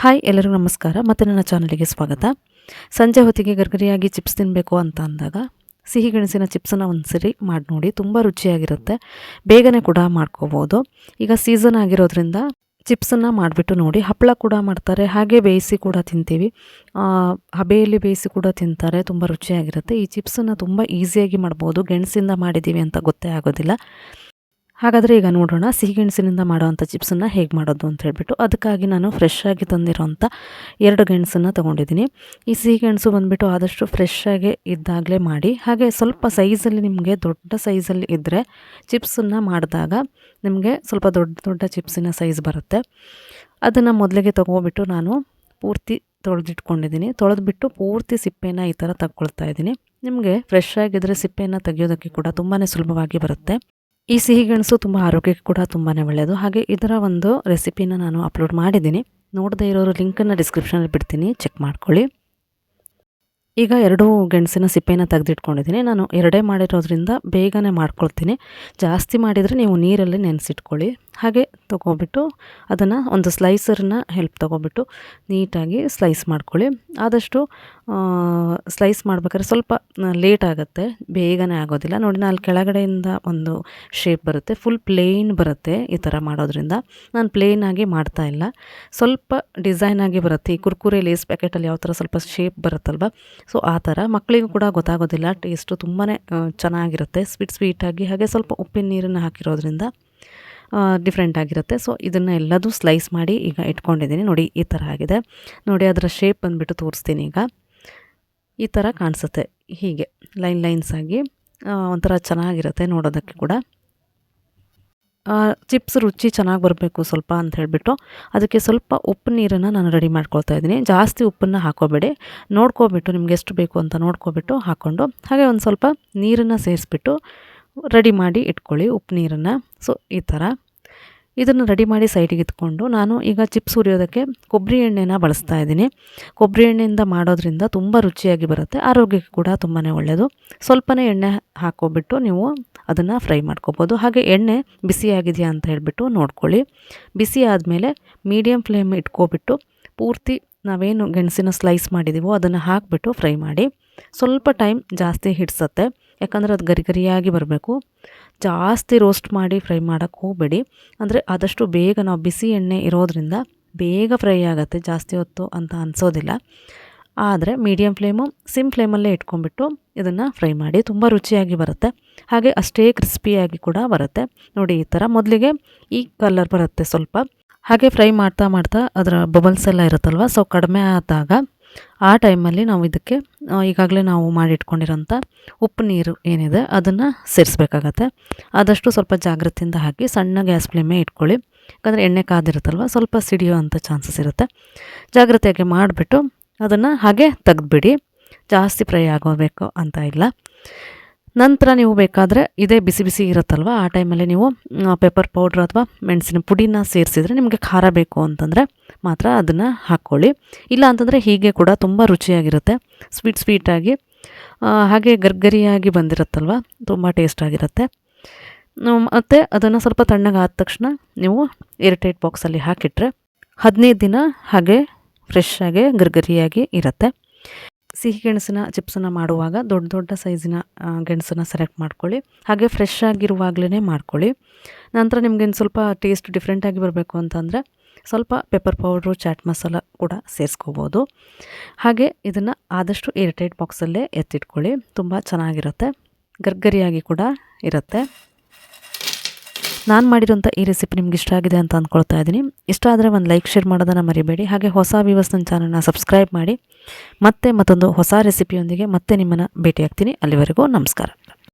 Hi ಎಲ್ಲರಿಗೂ ನಮಸ್ಕಾರ. ಮತ್ತು ನನ್ನ ಚಾನಲಿಗೆ ಸ್ವಾಗತ. ಸಂಜೆ ಹೊತ್ತಿಗೆ ಗರ್ಗರಿಯಾಗಿ ಚಿಪ್ಸ್ ತಿನ್ನಬೇಕು ಅಂತ ಅಂದಾಗ ಸಿಹಿ ಗೆಣಸಿನ ಚಿಪ್ಸನ್ನು ಒಂದ್ಸರಿ ಮಾಡಿ ನೋಡಿ. ತುಂಬ ರುಚಿಯಾಗಿರುತ್ತೆ, ಬೇಗನೆ ಕೂಡ ಮಾಡ್ಕೋಬೋದು. ಈಗ ಸೀಸನ್ ಆಗಿರೋದ್ರಿಂದ ಚಿಪ್ಸನ್ನು ಮಾಡಿಬಿಟ್ಟು ನೋಡಿ. ಹಪ್ಪಳ ಕೂಡ ಮಾಡ್ತಾರೆ, ಹಾಗೆ ಬೇಯಿಸಿ ಕೂಡ ತಿಂತೀವಿ. ಹಬೆಯಲ್ಲಿ ಬೇಯಿಸಿ ಕೂಡ ತಿಂತಾರೆ, ತುಂಬ ರುಚಿಯಾಗಿರುತ್ತೆ. ಈ ಚಿಪ್ಸನ್ನು ತುಂಬ ಈಸಿಯಾಗಿ ಮಾಡ್ಬೋದು, ಗೆಣಸಿಂದ ಮಾಡಿದ್ದೀವಿ ಅಂತ ಗೊತ್ತೇ ಆಗೋದಿಲ್ಲ. ಹಾಗಾದರೆ ಈಗ ನೋಡೋಣ ಸಿಹಿಗೆಣಸಿನಿಂದ ಮಾಡೋವಂಥ ಚಿಪ್ಸನ್ನು ಹೇಗೆ ಮಾಡೋದು ಅಂತ ಹೇಳ್ಬಿಟ್ಟು. ಅದಕ್ಕಾಗಿ ನಾನು ಫ್ರೆಶ್ ಆಗಿ ತಂದಿರೋಂಥ 2 ಗೆಣಸನ್ನು ತೊಗೊಂಡಿದ್ದೀನಿ. ಈ ಸಿಹಿಗೆಣಸು ಬಂದುಬಿಟ್ಟು ಆದಷ್ಟು ಫ್ರೆಶ್ ಆಗಿ ಇದ್ದಾಗಲೇ ಮಾಡಿ. ಹಾಗೆ ಸ್ವಲ್ಪ ಸೈಜಲ್ಲಿ ನಿಮಗೆ ದೊಡ್ಡ ಸೈಜಲ್ಲಿ ಇದ್ದರೆ ಚಿಪ್ಸನ್ನು ಮಾಡಿದಾಗ ನಿಮಗೆ ಸ್ವಲ್ಪ ದೊಡ್ಡ ದೊಡ್ಡ ಚಿಪ್ಸಿನ ಸೈಜ್ ಬರುತ್ತೆ. ಅದನ್ನು ಮೊದಲಿಗೆ ತೊಗೊಬಿಟ್ಟು ನಾನು ಪೂರ್ತಿ ತೊಳೆದಿಟ್ಕೊಂಡಿದ್ದೀನಿ. ತೊಳೆದ್ಬಿಟ್ಟು ಪೂರ್ತಿ ಸಿಪ್ಪೆನ ಈ ಥರ ತಗೊಳ್ತಾ ಇದ್ದೀನಿ. ನಿಮಗೆ ಫ್ರೆಶ್ ಆಗಿದ್ದರೆ ಸಿಪ್ಪೆಯನ್ನು ತೆಗೆಯೋದಕ್ಕೆ ಕೂಡ ತುಂಬಾ ಸುಲಭವಾಗಿ ಬರುತ್ತೆ. ಈ ಸಿಹಿಗೆಣಸು ತುಂಬ ಆರೋಗ್ಯಕ್ಕೆ ಕೂಡ ತುಂಬಾ ಒಳ್ಳೆಯದು. ಹಾಗೆ ಇದರ ಒಂದು ರೆಸಿಪಿನ ನಾನು ಅಪ್ಲೋಡ್ ಮಾಡಿದ್ದೀನಿ. ನೋಡದೇ ಇರೋರು ಲಿಂಕನ್ನು ಡಿಸ್ಕ್ರಿಪ್ಷನಲ್ಲಿ ಬಿಡ್ತೀನಿ, ಚೆಕ್ ಮಾಡ್ಕೊಳ್ಳಿ. ಈಗ 2 ಗೆಣಸಿನ ಸಿಪ್ಪೆನ ತೆಗೆದಿಟ್ಕೊಂಡಿದ್ದೀನಿ. ನಾನು 2 ಮಾಡಿರೋದ್ರಿಂದ ಬೇಗನೆ ಮಾಡ್ಕೊಳ್ತೀನಿ. ಜಾಸ್ತಿ ಮಾಡಿದರೆ ನೀವು ನೀರಲ್ಲಿ ನೆನೆಸಿಟ್ಕೊಳ್ಳಿ. ಹಾಗೆ ತೊಗೊಬಿಟ್ಟು ಅದನ್ನು ಒಂದು ಸ್ಲೈಸರ್ನ ಹೆಲ್ಪ್ ತೊಗೊಬಿಟ್ಟು ನೀಟಾಗಿ ಸ್ಲೈಸ್ ಮಾಡ್ಕೊಳ್ಳಿ. ಆದಷ್ಟು ಸ್ಲೈಸ್ ಮಾಡ್ಬೇಕಾದ್ರೆ ಸ್ವಲ್ಪ ಲೇಟ್ ಆಗುತ್ತೆ, ಬೇಗನೆ ಆಗೋದಿಲ್ಲ. ನೋಡಿ, ನಾನು ಕೆಳಗಡೆಯಿಂದ ಒಂದು ಶೇಪ್ ಬರುತ್ತೆ, ಫುಲ್ ಪ್ಲೇನ್ ಬರುತ್ತೆ. ಈ ಥರ ಮಾಡೋದ್ರಿಂದ ನಾನು ಪ್ಲೇನಾಗಿ ಮಾಡ್ತಾಯಿಲ್ಲ, ಸ್ವಲ್ಪ ಡಿಸೈನಾಗಿ ಬರುತ್ತೆ. ಈ ಕುರ್ಕುರೆ ಲೇಸ್ ಪ್ಯಾಕೆಟಲ್ಲಿ ಯಾವ ಥರ ಸ್ವಲ್ಪ ಶೇಪ್ ಬರುತ್ತಲ್ವ, ಸೊ ಆ ಥರ. ಮಕ್ಕಳಿಗೂ ಕೂಡ ಗೊತ್ತಾಗೋದಿಲ್ಲ, ಟೇಸ್ಟು ತುಂಬಾ ಚೆನ್ನಾಗಿರುತ್ತೆ, ಸ್ವೀಟಾಗಿ. ಹಾಗೆ ಸ್ವಲ್ಪ ಉಪ್ಪಿನ ನೀರನ್ನು ಹಾಕಿರೋದ್ರಿಂದ ಡಿಫ್ರೆಂಟ್ ಆಗಿರುತ್ತೆ. ಸೊ ಇದನ್ನು ಎಲ್ಲದೂ ಸ್ಲೈಸ್ ಮಾಡಿ ಈಗ ಇಟ್ಕೊಂಡಿದ್ದೀನಿ. ನೋಡಿ, ಈ ಥರ ಆಗಿದೆ. ನೋಡಿ, ಅದರ ಶೇಪ್ ಬಂದುಬಿಟ್ಟು ತೋರಿಸ್ತೀನಿ. ಈಗ ಈ ಥರ ಕಾಣಿಸುತ್ತೆ, ಹೀಗೆ ಲೈನ್ಸ್ ಆಗಿ ಒಂಥರ ಚೆನ್ನಾಗಿರುತ್ತೆ ನೋಡೋದಕ್ಕೆ ಕೂಡ. ಚಿಪ್ಸ್ ರುಚಿ ಚೆನ್ನಾಗಿ ಬರಬೇಕು ಸ್ವಲ್ಪ ಅಂತ ಹೇಳಿಬಿಟ್ಟು ಅದಕ್ಕೆ ಸ್ವಲ್ಪ ಉಪ್ಪು ನೀರನ್ನು ನಾನು ರೆಡಿ ಮಾಡ್ಕೊಳ್ತಾ ಇದ್ದೀನಿ. ಜಾಸ್ತಿ ಉಪ್ಪನ್ನು ಹಾಕೋಬೇಡಿ, ನೋಡ್ಕೊಬಿಟ್ಟು ನಿಮ್ಗೆ ಎಷ್ಟು ಬೇಕು ಅಂತ ನೋಡ್ಕೊಬಿಟ್ಟು ಹಾಕ್ಕೊಂಡು, ಹಾಗೆ ಒಂದು ಸ್ವಲ್ಪ ನೀರನ್ನು ಸೇರಿಸ್ಬಿಟ್ಟು ರೆಡಿ ಮಾಡಿ ಇಟ್ಕೊಳ್ಳಿ, ಉಪ್ಪು ನೀರನ್ನು. ಸೊ ಈ ಥರ ಇದನ್ನು ರೆಡಿ ಮಾಡಿ ಸೈಡಿಗೆ ಇಟ್ಕೊಂಡು, ನಾನು ಈಗ ಚಿಪ್ಸ್ ಹುರಿಯೋದಕ್ಕೆ ಕೊಬ್ಬರಿ ಎಣ್ಣೆನ ಬಳಸ್ತಾ ಇದ್ದೀನಿ. ಕೊಬ್ಬರಿ ಎಣ್ಣೆಯಿಂದ ಮಾಡೋದ್ರಿಂದ ತುಂಬ ರುಚಿಯಾಗಿ ಬರುತ್ತೆ, ಆರೋಗ್ಯಕ್ಕೆ ಕೂಡ ತುಂಬಾ ಒಳ್ಳೆಯದು. ಸ್ವಲ್ಪನೇ ಎಣ್ಣೆ ಹಾಕ್ಕೊಬಿಟ್ಟು ನೀವು ಅದನ್ನು ಫ್ರೈ ಮಾಡ್ಕೊಬೋದು. ಹಾಗೆ ಎಣ್ಣೆ ಬಿಸಿಯಾಗಿದೆಯಾ ಅಂತ ಹೇಳಿಬಿಟ್ಟು ನೋಡ್ಕೊಳ್ಳಿ. ಬಿಸಿ ಆದಮೇಲೆ ಮೀಡಿಯಮ್ ಫ್ಲೇಮ್ ಇಟ್ಕೊಬಿಟ್ಟು ಪೂರ್ತಿ ನಾವೇನು ಗೆಣಸಿನ ಸ್ಲೈಸ್ ಮಾಡಿದ್ದೀವೋ ಅದನ್ನು ಹಾಕಿಬಿಟ್ಟು ಫ್ರೈ ಮಾಡಿ. ಸ್ವಲ್ಪ ಟೈಮ್ ಜಾಸ್ತಿ ಹಿಡಿಸತ್ತೆ, ಯಾಕಂದರೆ ಅದು ಗರಿಗರಿಯಾಗಿ ಬರಬೇಕು. ಜಾಸ್ತಿ ರೋಸ್ಟ್ ಮಾಡಿ ಫ್ರೈ ಮಾಡೋಕ್ಕೆ ಹೋಗಬೇಡಿ, ಅಂದರೆ ಆದಷ್ಟು ಬೇಗ ನಾವು ಬಿಸಿ ಎಣ್ಣೆ ಇರೋದ್ರಿಂದ ಬೇಗ ಫ್ರೈ ಆಗುತ್ತೆ, ಜಾಸ್ತಿ ಹೊತ್ತು ಅಂತ ಅನಿಸೋದಿಲ್ಲ. ಆದರೆ ಮೀಡಿಯಮ್ ಫ್ಲೇಮು, ಸಿಮ್ ಫ್ಲೇಮಲ್ಲೇ ಇಟ್ಕೊಂಡ್ಬಿಟ್ಟು ಇದನ್ನು ಫ್ರೈ ಮಾಡಿ, ತುಂಬ ರುಚಿಯಾಗಿ ಬರುತ್ತೆ. ಹಾಗೆ ಅಷ್ಟೇ ಕ್ರಿಸ್ಪಿಯಾಗಿ ಕೂಡ ಬರುತ್ತೆ. ನೋಡಿ, ಈ ಥರ ಮೊದಲಿಗೆ ಈ ಕಲರ್ ಬರುತ್ತೆ ಸ್ವಲ್ಪ. ಹಾಗೆ ಫ್ರೈ ಮಾಡ್ತಾ ಮಾಡ್ತಾ ಅದರ ಬಬಲ್ಸ್ ಎಲ್ಲ ಇರುತ್ತಲ್ವ, ಸೊ ಕಡಿಮೆ ಆದಾಗ ಆ ಟೈಮಲ್ಲಿ ನಾವು ಇದಕ್ಕೆ ಈಗಾಗಲೇ ನಾವು ಮಾಡಿಟ್ಕೊಂಡಿರೋಂಥ ಉಪ್ಪು ನೀರು ಏನಿದೆ ಅದನ್ನು ಸೇರಿಸ್ಬೇಕಾಗತ್ತೆ. ಆದಷ್ಟು ಸ್ವಲ್ಪ ಜಾಗ್ರತೆಯಿಂದ ಹಾಕಿ ಸಣ್ಣ ಗ್ಯಾಸ್ ಫ್ಲೇಮೇ ಇಟ್ಕೊಳ್ಳಿ, ಯಾಕಂದರೆ ಎಣ್ಣೆ ಕಾದಿರುತ್ತಲ್ವ, ಸ್ವಲ್ಪ ಸಿಡಿಯೋ ಅಂಥ ಚಾನ್ಸಸ್ ಇರುತ್ತೆ. ಜಾಗ್ರತೆಯಾಗಿ ಮಾಡಿಬಿಟ್ಟು ಅದನ್ನು ಹಾಗೆ ತೆಗೆದ್ಬಿಡಿ, ಜಾಸ್ತಿ ಫ್ರೈ ಆಗೋಬೇಕು ಅಂತ ಇಲ್ಲ. ನಂತರ ನೀವು ಬೇಕಾದರೆ ಇದೇ ಬಿಸಿ ಬಿಸಿ ಇರುತ್ತಲ್ವ, ಆ ಟೈಮಲ್ಲಿ ನೀವು ಪೆಪ್ಪರ್ ಪೌಡ್ರ್ ಅಥವಾ ಮೆಣಸಿನ ಪುಡಿನ ಸೇರಿಸಿದ್ರೆ, ನಿಮಗೆ ಖಾರ ಬೇಕು ಅಂತಂದರೆ ಮಾತ್ರ ಅದನ್ನು ಹಾಕ್ಕೊಳ್ಳಿ. ಇಲ್ಲ ಅಂತಂದರೆ ಹೀಗೆ ಕೂಡ ತುಂಬ ರುಚಿಯಾಗಿರುತ್ತೆ, ಸ್ವೀಟಾಗಿ. ಹಾಗೆ ಗರ್ಗರಿಯಾಗಿ ಬಂದಿರುತ್ತಲ್ವ, ತುಂಬ ಟೇಸ್ಟಾಗಿರುತ್ತೆ. ಮತ್ತು ಅದನ್ನು ಸ್ವಲ್ಪ ತಣ್ಣಗಾದ ತಕ್ಷಣ ನೀವು ಏರ್ಟೈಟ್ ಬಾಕ್ಸಲ್ಲಿ ಹಾಕಿಟ್ರೆ 15 ದಿನ ಹಾಗೆ ಫ್ರೆಶ್ ಆಗಿ ಗರ್ಗರಿಯಾಗಿ ಇರುತ್ತೆ. ಸಿಹಿ ಗೆಣಸಿನ ಚಿಪ್ಸನ್ನು ಮಾಡುವಾಗ ದೊಡ್ಡ ದೊಡ್ಡ ಸೈಜಿನ ಗೆಣಸನ್ನು ಸೆಲೆಕ್ಟ್ ಮಾಡ್ಕೊಳ್ಳಿ. ಹಾಗೆ ಫ್ರೆಶ್ ಆಗಿರುವಾಗಲೇ ಮಾಡ್ಕೊಳ್ಳಿ. ನಂತರ ನಿಮಗೇನು ಸ್ವಲ್ಪ ಟೇಸ್ಟ್ ಡಿಫ್ರೆಂಟಾಗಿ ಬರಬೇಕು ಅಂತಂದರೆ ಸ್ವಲ್ಪ ಪೆಪ್ಪರ್ ಪೌಡ್ರು, ಚಾಟ್ ಮಸಾಲ ಕೂಡ ಸೇರಿಸ್ಕೋಬೋದು. ಹಾಗೆ ಇದನ್ನು ಆದಷ್ಟು ಏರ್ಟೈಟ್ ಬಾಕ್ಸಲ್ಲೇ ಎತ್ತಿಟ್ಕೊಳ್ಳಿ, ತುಂಬ ಚೆನ್ನಾಗಿರುತ್ತೆ, ಗರ್ಗರಿಯಾಗಿ ಕೂಡ ಇರುತ್ತೆ. ನಾನು ಮಾಡಿರೋಂಥ ಈ ರೆಸಿಪಿ ನಿಮ್ಗೆ ಇಷ್ಟ ಆಗಿದೆ ಅಂತ ಅಂದ್ಕೊಳ್ತಾ ಇದ್ದೀನಿ. ಇಷ್ಟ ಆದರೆ ಒಂದು ಲೈಕ್, ಶೇರ್ ಮಾಡೋದನ್ನು ಮರಿಬೇಡಿ. ಹಾಗೆ ಹೊಸ ವ್ಯೂವರ್ಸ್ ನನ್ನ ಚಾನಲ್ನ ಸಬ್ಸ್ಕ್ರೈಬ್ ಮಾಡಿ. ಮತ್ತೆ ಮತ್ತೊಂದು ಹೊಸ ರೆಸಿಪಿಯೊಂದಿಗೆ ಮತ್ತೆ ನಿಮ್ಮನ್ನು ಭೇಟಿಯಾಗ್ತೀನಿ. ಅಲ್ಲಿವರೆಗೂ ನಮಸ್ಕಾರ.